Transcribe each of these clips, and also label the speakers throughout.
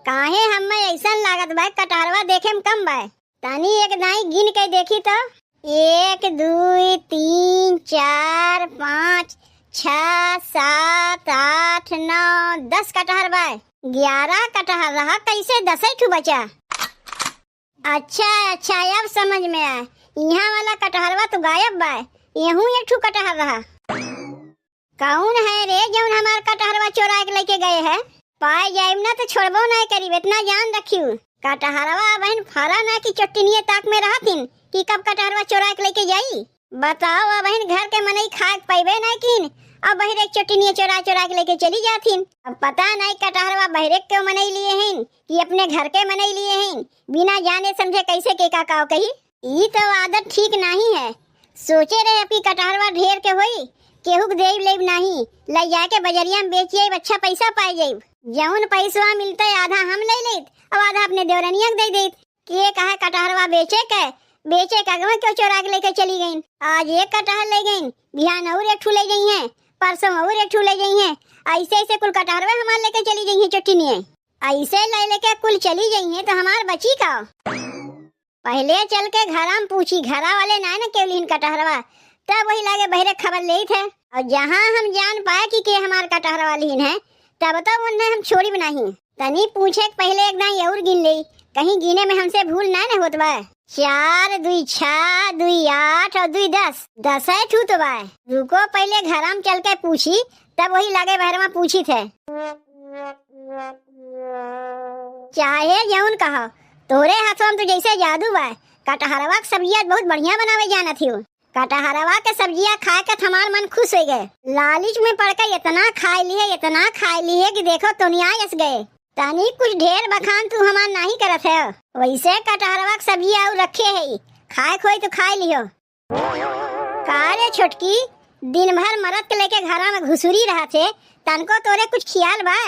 Speaker 1: काहे हमें ऐसा लागत बा कटहरवा देखे में कम बा। तनी एक दाई गिन के देखी तो 1 2 3 4 5 6 7 8 9 10 कटहर बा। 11 कटहर रहा, कैसे 10 ठू बचा। अच्छा अब समझ में आया। यहाँ वाला कटहरवा तो गायब बा, यहू एक ठू कटहर रहा। कौन है रे जौन हमार कटहरवा चोरा के लेके गए है? पाए जाइब ना तो छोड़बो नहीं करीब, इतना जान रखियो। कटहरवा बहन फरा ना की चट्टनिए ताक में रहतिन कि कब कटहरवा चोरा के लेके जाई। बताओ अब बहन घर के मनई खा पैबे नहीं किन, अब बहरे चट्टनिए चोरा के लेके चली जाथिन। अब पता नहीं कटहरवा बहरे क्यों मनई लिए हैं कि अपने घर के मनई लिए हैं, बिना जाने समझे कैसे के काकाओ कही। ई तो आदत ठीक नहीं है। सोचे रहे अपनी कटहरवा ढेर के होई, केहू देव लेब नहीं, ले जाके बजरिया में बेचिए, अच्छा पैसा पाए जाइब। जौन पैसा मिलता है आधा हम ले लेत, अब आधा अपने देवरनिया दे देत। के कहा कटहरवा बेचे का क्यों चोरा के लेके चली गई। आज एक कटहर ले गई, बिहान और एक ठू ले गई है, परसों और एक ठू ले गई है। ऐसे कुल कटहरवा हमारे लेके चली गई है चट्टनिए। ऐसे ले लेके कुल चली गई है तो हमार बची का। पहले चल के घरा में पूछी, घरा वाले ना केवलिन कटहरवा, तब वही लागे बहरे खबर ले थे। और जहाँ हम जान पाए कि हमार कटहरवा लीन है, तब तो उन्हें हम छोड़ी नहीं। तनी पूछे पहले एक दाई और गिन ली, कहीं गिने में हमसे भूल ना होत बा। 4 2 6 2 8 और 2 10 10 है ठू तो बा। रुको पहले घरा में चल के पूछी, तब वही लागे बहरवा पूछी थे। चाहे जौन कहो, तोरे हाथों में तो जैसे जादू बा। कटहरवा के सब्जियां बहुत बढ़िया बनावे जाना थी। कटहरवा के सब्जियां खा के हमार मन खुश हो गए। लालच में पड़ के इतना खाई लिए कि देखो तो न्यायस गए। तनी कुछ ढेर बखान तू हमार नहीं करत है। वैसे कटहरवा के सब्जियां और रखे है, खाए खोई तो खाए लियो। कारे छोटकी, दिन भर मरद के लेके घरा में घुसुरी रहा थे, तनको तोरे कुछ ख्याल बा?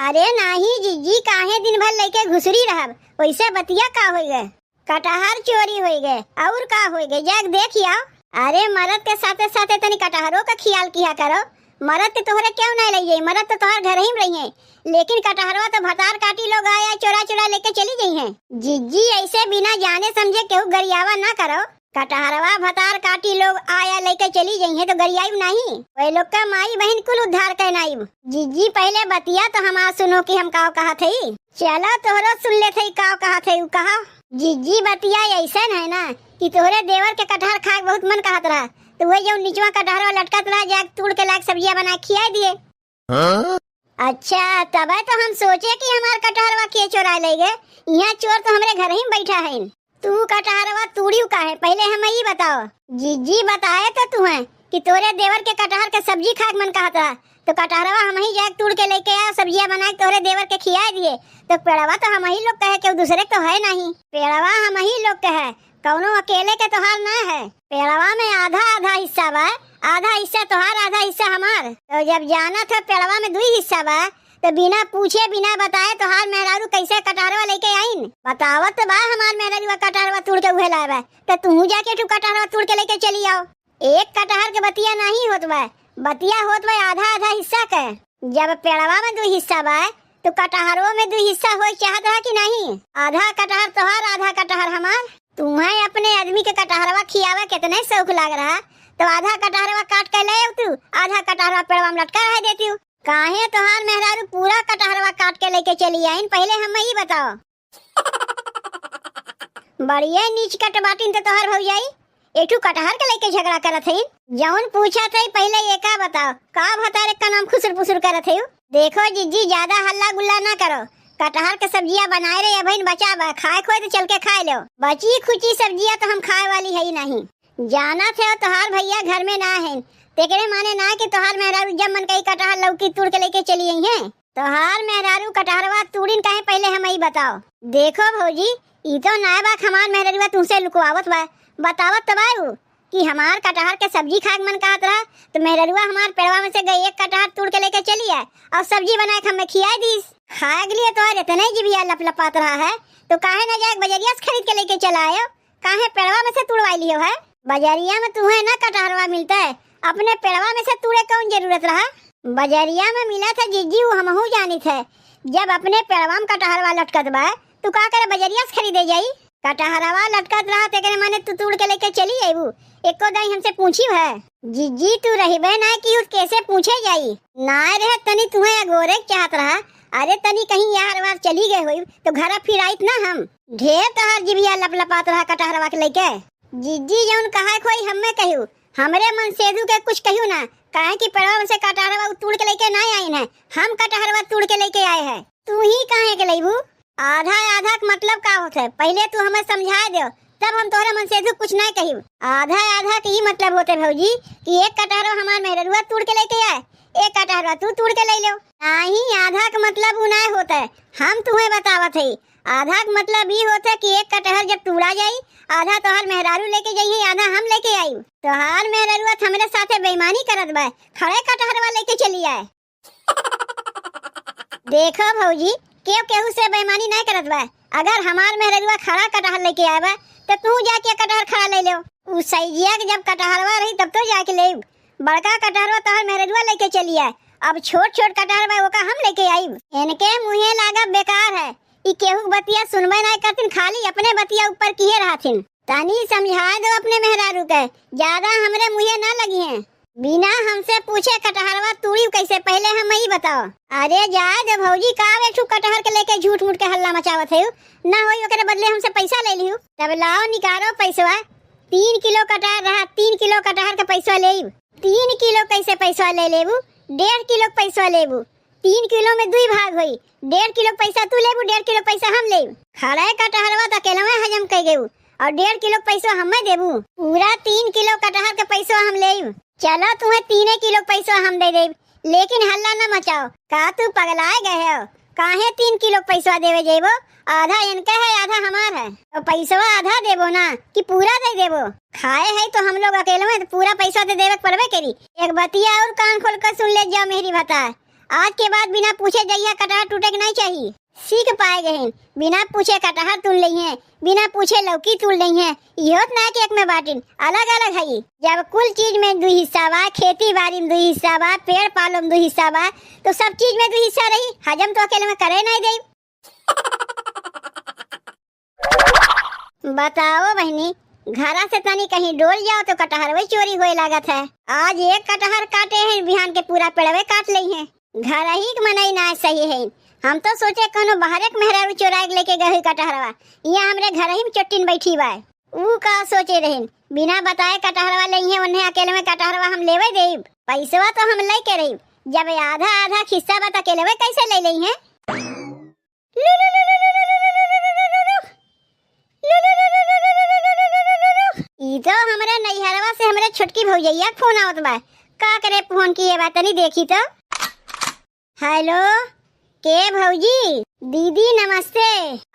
Speaker 1: अरे नहीं जीजी, काहे दिन भर लेके घुसुरी रहब। वैसे बतिया का हो गए? कटहर चोरी हो गए और का हो गए, जाग देखिया। अरे मरद के साथे साथे तनी कटहरों का ख्याल किया करो। मरद के तोहरे क्यों नहीं ले जाई, मरद तो तोहर घर ही में रही है, लेकिन कटहरवा तो भतार काटी लोग आया चोरा लेके चली गई हैं। जीजी ऐसे बिना जाने समझे केहू गरियावा ना करो। कटहरवा भतार काटी लोग आया लेके चली गई है तो गरियाई नहीं, वे लोग का माई बहन कुल उद्धार करनाई। जीजी पहले बतिया तो हमार सुनो कि हम काव कहा थे। चलो तोहरो सुन ले थे काव कहा थे। कहा जीजी बतिया ऐसा है ना कि तोहरे देवर के कटहर खाए बहुत मन कहत रहा, तो वही जो निचवा कटहरवा लटकत रहा, जाके तोड़ के लाके सब्जियां बना खिया दिए। अच्छा तब तो हम सोचे कि हमार कटहरवा के चोरा ले गए। यहाँ चोर तो हमारे घर ही बैठा है। तू कटहरवा तोड़ियो का है, पहले हमें ये बताओ। जीजी बताए तो तू है कि तोरे देवर के कटहर के सब्जी खा के मन कहत रहा, तो कटहरवा हम ही जाके तोड़ के लेके आया, सब्जियां बना के तोरे देवर के खिया दिए। तो पेड़वा तो हम ही लोग कहे, क्यों दूसरे तो है नहीं। पेड़वा हम ही लोग कहे, कौनो अकेले के तोहार ना है। पेड़वा में आधा हिस्सा बा, आधा हिस्सा तोहार आधा हिस्सा हमार। तो जब जाना था पेड़वा में 2 हिस्सा बा, तो बिना पूछे बिना बताए तोहार मेहरारू कैसे कटहरवा लेके आईन? बतावत बा हमार मेहरारू कटहरवा तोड़ के उहे लावे, तो तू जाके तू कटहरवा तोड़ के लेके चली आओ। एक कटहर के बतिया नहीं होत बा, बतिया होत बा आधा हिस्सा के। जब पेड़वा में 2 हिस्सा बा, तो कटहरों में 2 हिस्सा हो चाहत रहा कि नहीं? आधा कटहर तोहार आधा कटहर हमार। तुम्हें अपने आदमी के कटहरवा खियावा कितने शौक लग रहा, तो आधा कटहरवा काट के ले तू, आधा कटहरवा पेड़वा में लटका रह देती हूँ। काहे तोहार मेहरारू पूरा कटहरवा काट के लेके चली आईन, पहले हमें ही बताओ। बढ़िया नीच कट बाटिन तो तोहार हो जाई। एठू कटहर के लेके झगड़ा करत है। जौन पूछा थे पहले ये का बताओ, का भतारे का नाम खुसुर फुसुर करत है। देखो जीजी ज्यादा हल्ला गुल्ला ना करो, कटहर के सब्जियां बनाए रहे बहन, बचा बा, खाए खोए तो चल के खाए लो। बची खुची सब्जियां तो हम खाए वाली है ही नहीं। जाना थे और तोहार भैया घर में ना है, तेकरे माने ना कि तोहार मेहरारू जब मन कही कटहर लौकी तोड़ के लेके चली गई है। तोहार मेहरारू कटहरवा तोड़िन काहे, पहले हमें ही बताओ। देखो भौजी, ई तो ना बा हमार मेहरारू तुमसे लुकवावत बा, बतावत तो बारू कि हमार कटहर के सब्जी खाए मन कहत रहा, तो मेहरारूआ हमार पेड़वा में से गई एक कटहर तोड़ के लेके चली है और सब्जी बना के हमें खिया दी। खाए के लिए तो इतना जिबिया लपलपात रहा है, तो काहे ना जाके बजरिया से खरीद के लेके चला आयो, काहे पेड़वा में से तुड़वा लियो है। बजरिया में तुम्हें ना कटहरवा मिलता है, अपने पेड़वा में से तूड़े कौन जरूरत रहा। बजरिया में मिला था जीजी, वो हमहू जानी थे। जब अपने पेड़वा में कटहरवा लटकत बा तू का करे बजरिया से खरीदे जाई? कटहरवा लटकत रहा तेरे माने तू तोड़ के लेके चली आईबू। एको दाई हमसे पूछी है जीजी तू रहीबे ना कि कैसे पूछे जाई? ना रहे तनी तुम्हें अगोरे चाहत रहा। अरे तनी कहीं यार वार चली गए हुई तो घर फिर आइत ना हम। ढेर तहार जिबिया लपलपात रहा कटहरवा के लेके। जीजी जौन कहा खोई हमें कहू, हमरे मन सेधु के कुछ कहू ना। काहे कि पेड़वा से कटहरवा तोड़ के लेके ना आई है, हम कटहरवा तोड़ के लेके आए हैं। तू ही काहे के लेबू? आधा आधा का मतलब का होता है पहले तू हमें समझा दो, तब हम तोहरे मन से कुछ नहीं कही। आधा आधा के ही मतलब होते भौजी कि एक कटहरवा हमार मेहरुआ तोड़ के लेके आए, एक कटहरवा तू तोड़ के ले लो। नहीं, आधा का मतलब उ नहीं होता है, हम तुम्हें बतावत है। आधा का मतलब ये होता है कि एक कटहर जब टूटा जाई आधा तोहार मेहरारू लेके जाइए, आधा हम लेके आई। तोहार मेहरारू हमरे साथे बेईमानी करत बा, खड़े कटहरवा लेके चली आए। देखो भौजी केहू केहू से बेईमानी नहीं करत बा। अगर हमार मेहरारू खड़ा कटहर लेके आए बा तो तू जाके कटहर खड़ा ले लो। उ सैजिया के जब कटहरवा रही तब तो जाके ले। बड़का कटहरवा तोहार मेहरारू लेके चली आए, अब छोट छोट कटहर बा ओका हम लेके आई। इनके मुँहे लागा बेकार है, ई केहू बतिया सुनबे नहीं करतिन, खाली अपने बतिया ऊपर किए रहतिन। तनी समझा दो अपने मेहरारू के, ज्यादा हमरे मुँहे ना लगी हैं। बिना हमसे पूछे कटहरवा तोड़ी कैसे, पहले हम ही बताओ। अरे जाए दे भौजी, का बेठू कटहर के लेके झूठ मूठ के हल्ला मचावत है ना। होई ओकरे बदले हमसे पैसा ले लियो, तब लाओ निकालो पैसा। 3 किलो कटहर रहा, 3 किलो कटहर का पैसा ले। 3 किलो कैसे पैसा ले लेबू? 1.5 किलो पैसा लेबू। 3 किलो में 2 भाग हुई, 1.5 किलो पैसा तू लेबू, 1.5 किलो पैसा हम ले। खड़े कटहरवा तो अकेला में हजम कर गेऊ और 1.5 किलो पैसा हमें देबू। पूरा 3 किलो कटहर का पैसा हम ले। चलो तुम्हें 3 किलो पैसा हम दे देब, लेकिन हल्ला न मचाओ। का तू पगलाए गए हो? काहे 3 किलो पैसा देवे जेबो? आधा इनका है आधा हमार है, तो पैसा आधा देबो ना कि पूरा दे देबो? खाए है तो हम लोग अकेले में, तो पूरा पैसा तो देवे पड़वे करी। एक बतिया और कान खोल कर सुन ले जाओ मेरी बता, आज के बाद बिना पूछे जइया कटहर टूटे के नहीं चाहिए। सीख पाए गए, बिना पूछे कटहर तुल ली है, बिना पूछे लौकी तुल ली है। इहोत ना कि एक में बाटिन, अलग अलग है। जब कुल चीज में 2 हिस्सा बा, खेती बाड़ी में 2 हिस्सा बा, पेड़ पालो में 2 हिस्सा बा, तो सब चीज में 2 हिस्सा रही। हजम तो अकेले में करे नहीं दे। बताओ बहनी, घरा से तनी कहीं डोल जाओ तो कटहरवे चोरी होए लागत है। आज एक कटहर काटे हैं, बिहान के पूरा पेड़वे काट ली है। घर ही के मनई ना सही है। हम तो सोचे कोनो बाहरे के मेहरारू चोराए लेके गए कटहरवा, यहाँ हमरे घर ही में चट्टीन बैठी बा। ऊ का सोचे रहे बिना बताए कटहरवा ले है, उन्हें अकेले में कटहरवा हम लेवे देब। पैसवा तो हम ले के रही, जब आधा आधा हिस्सा बता के लेवे कैसे ले ली है? ई तो हमरे नैहरवा से हमरे छोटकी भौजैया फोन आवत बा। का करे फोन किए बा तनी देखी तो। हेलो के भौजी? दीदी नमस्ते।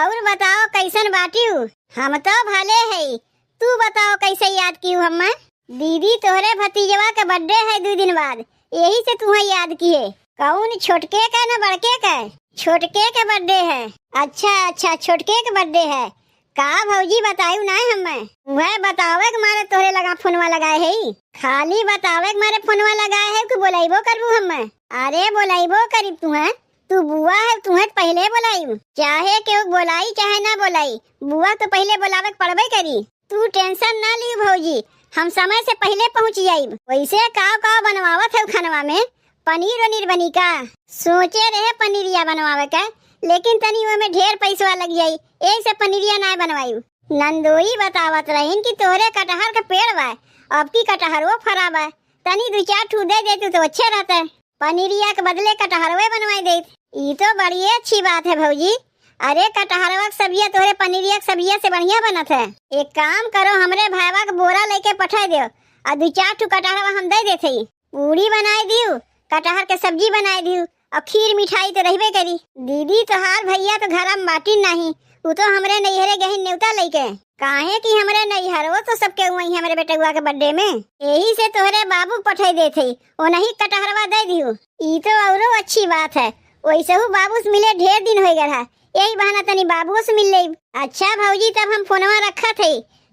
Speaker 1: और बताओ कैसन बाटियू? हम तो भले है, तू बताओ कैसे याद की हमें? दीदी तोहरे भतीजवा का बर्थडे है 2 दिन बाद, यही से तुम्हें याद किए। कौन छोटके का न बड़के का? छोटके के बर्थडे है। अच्छा छोटके के बर्थडे है। का भौजी बतायू ना हमें? वह बतावे के मारे तोहरे लगा फोनवा लगाए है। खाली बतावे के मारे फोनवा लगाए है कि बोलाइबो करबू हमें? अरे बोलाइबो करीब तुम्हें, तू बुआ है, तुम्हें पहले बोलाई। चाहे केहू बोलाई चाहे ना बोलाई, बुआ तो पहले बोलावे पड़बे करी। तू टेंशन ना ली भौजी, हम समय से पहले पहुँच जाई। वैसे काव बनवावत है खानवा में? पनीर वनीर बनी का? सोचे रहे पनीरिया बनवावे का, लेकिन तनी में ढेर पैसा लग जाई, यही से पनीरिया ना बनवाई। नंदोई बतावत रहीन कि तोहरे कटहर का पेड़ बा, अब की कटहरो फरा बा, तनी 2-4 ठू दे देती तो अच्छा रहता है। पनीरिया के बदले कटहरवे बनवाई दे। ये तो बड़ी अच्छी बात है भौजी। अरे कटहरवा की सब्जिया तोहरे पनीरिया की सब्जिया से बढ़िया बनत है। एक काम करो, हमरे भाईवा का बोरा लेके पठा दो और 2-4 ठू कटहरवा हम दे देते। पूरी बनाई दियो, कटहर के सब्जी बनाई दियो और खीर मिठाई तो रहबे करी। दीदी तोहार भैया तो घर में बाटी नहीं, वो तो हमरे नैहरे गही न्योता लेके। काहे कि हमरे नैहरो तो सबके वही हमरे बेटुआ के बर्थडे में, यही से तोहरे बाबू पठाई देते, वो नहीं कटहरवा दे दियो। ई तो औरो अच्छी बात है, वैसे हूँ बाबू से मिले ढेर दिन हो गया, यही बहाना तनी बाबू से मिल ले। अच्छा भौजी, तब हम फोनवा रखा थे,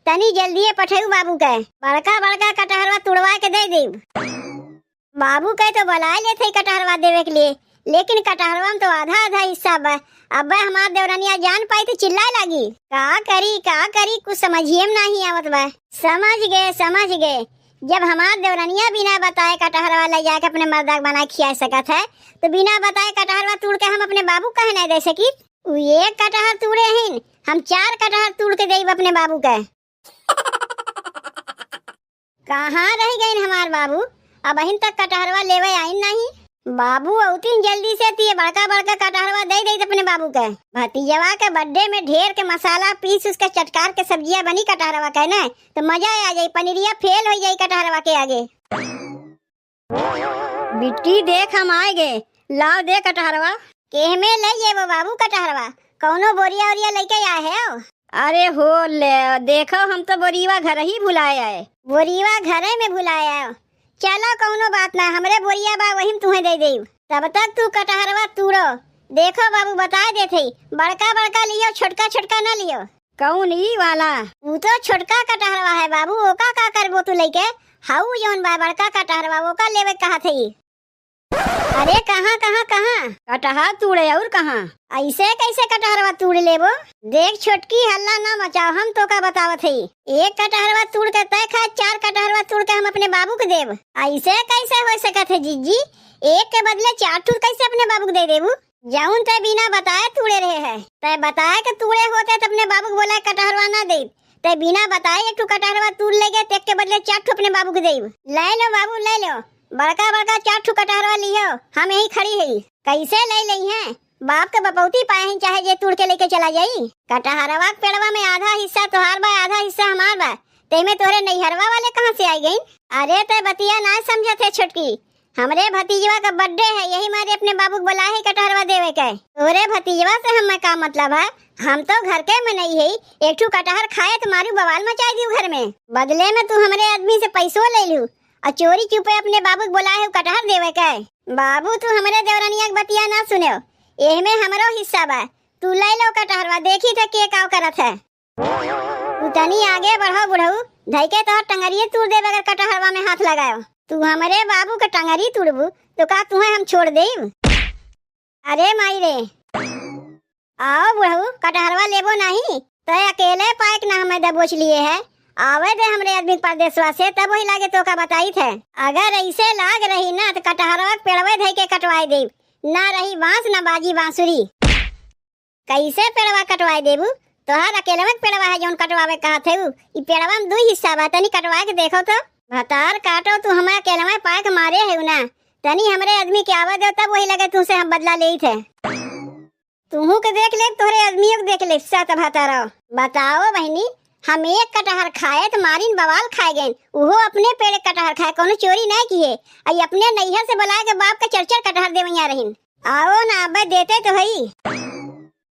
Speaker 1: तनी जल्दी पठाऊ बाबू के, बड़का बड़का कटहरवा तुड़वा के दे दे। बाबू कहे तो बुला लेते कटहरवा देवे के लिए, लेकिन कटहरवा में तो आधा आधा हिस्सा बा। अब हमार देवरानिया जान पाई तो चिल्लाए लगी। का करी कुछ समझिए में नहीं आवत बा। समझ गए। जब हमार देवरानिया बिना बताए कटहरवा ले जाके अपने मर्दा बना खिया सकत है, तो बिना बताए कटहरवा तोड़ के हम अपने बाबू कहे नहीं दे सकी। उ एक कटहर तोड़े हैं, हम 4 कटहर तोड़ के देब अपने बाबू के। कहाँ रह गए हमार बाबू? अब अहिन तक कटहरवा लेवे आइन नहीं। बाबू औतीन जल्दी से तिये बड़का बड़का कटहरवा दे दे अपने बाबू के। भतीजवा के बर्थडे में ढेर के मसाला पीस उसके चटकार के सब्जियां बनी कटहरवा के ना, तो मजा आ जाई। पनीरिया फेल हो जाई कटहरवा के आगे। बिट्टी देख हम आए गए, लाओ दे कटहरवा। केह में ले ये वो बाबू कटहरवा, कौनो बोरिया ओरिया लेके आए है? अरे हो ले देखो, हम तो बोरीवा घर ही भुलाए आए। बोरीवा घरे में भुलाए आए। चलो कौनो बात ना, हमरे बोरिया बा वही तुम्हें दे देब। तब तक तू कटहरवा तूड़ो। देखो बाबू बता देते, बड़का बड़का लियो, छोटका छोटका ना लियो। कौन ई वाला? वो तो छोटका कटहरवा है बाबू, ओका का करबो तू लेके? हाउ जौन बा बड़का कटहरवा ओका लेवे कहा थे। अरे कहाँ कटहर तूड़े और कहाँ? ऐसे कैसे कटहरवा तूड़ लेबो? देख छोटकी हल्ला ना मचाओ, हम तो का बतावत है। एक कटहरवा तूड़ के तय खा, 4 कटहरवा तूड़ के हम अपने बाबू को देब। ऐसे कैसे हो सकत है जीजी? एक के बदले 4 ठूर कैसे अपने बाबू को दे देबू? जाऊन तय बिना बताए तूड़े रहे है। तय बताए के तूड़े होते तो अपने बाबू को बोला कटहरवा ना दे। तय बिना बताए 1 ठू कटहरवा तूड़ लेगे, एक के बदले 4 ठू अपने बाबू को देब। ले लो बाबू ले लो, बड़का 4 ठू कटहरवा लियो, हम यही खड़ी है। कैसे ले ली है? बाप के बपौती पाए हैं, चाहे जे तोड़ के लेके चला जाई। कटहरवा के पेड़वा में आधा हिस्सा तोहार बा, आधा हिस्सा हमार बा। ते में तोरे नैहरवा वाले कहाँ से आई गई? अरे ते बतिया ना समझत है छोटकी, हमरे भतीजवा का बर्थडे है, यही मारे अपने बाबू को बुला है कटहरवा देवे के। तोरे भतीजवा से हमें का मतलब है? हम तो घर के में नहीं है, 1 ठू कटहर खाए तो मारू बवाल मचा दी घर में। बदले में तू हमरे आदमी से पैसों ले लू और चोरी चुपे अपने बाबू को बुलाए कटहर देवे के। बाबू तू हमरे देवरानिया के बतिया ना सुनो, एह में हमरो हिस्सा बा। तू ले लो कटहरवा, देखी तो के काव करत है। तू तनी आगे बढ़ो बुढ़ऊ, धइके तो टंगरिए तोड़ दे अगर कटहरवा में हाथ लगायो। तू हमरे बाबू के टंगरी तोड़बू तो का तुम्हें हम छोड़ देब? अरे माई रे, आओ बुढ़ऊ, कटहरवा लेबो नहीं तो अकेले पाइक ना हमें दबोच लिए है। आवे दे हमरे आदमी परदेसवा से, तब वही लागे तो का बताई थे। अगर ऐसे लाग रही ना तो कटहरवा पेड़वे धइ के कटवाई देब, ना रही बांस ना बाजी बांसुरी। कैसे पेड़वा कटवाई देबू? तोहार अकेले में पेड़वा है जौन कटवावे कहा थे। ई पेड़वा में 2 हिस्सा बा, तनी कटवा के देखो तो। भतार काटो तू हमें अकेले में पाइक मारे है ना, तनी हमरे आदमी के आवा दो, तब वही लगे तुमसे हम बदला ले थे। तुहू के देख ले, तोहरे आदमियों के देख ले, साथ भाता बताओ बहनी, हम 1 कटहर खाए तो मारिन बवाल खाए गए, वो अपने पेड़ कटहर खाए, कोनो चोरी नहीं किए। आई अपने नैहर से बुलाए के बाप के 4 कटहर देवैया रहीन। आओ ना अब देते तो हई।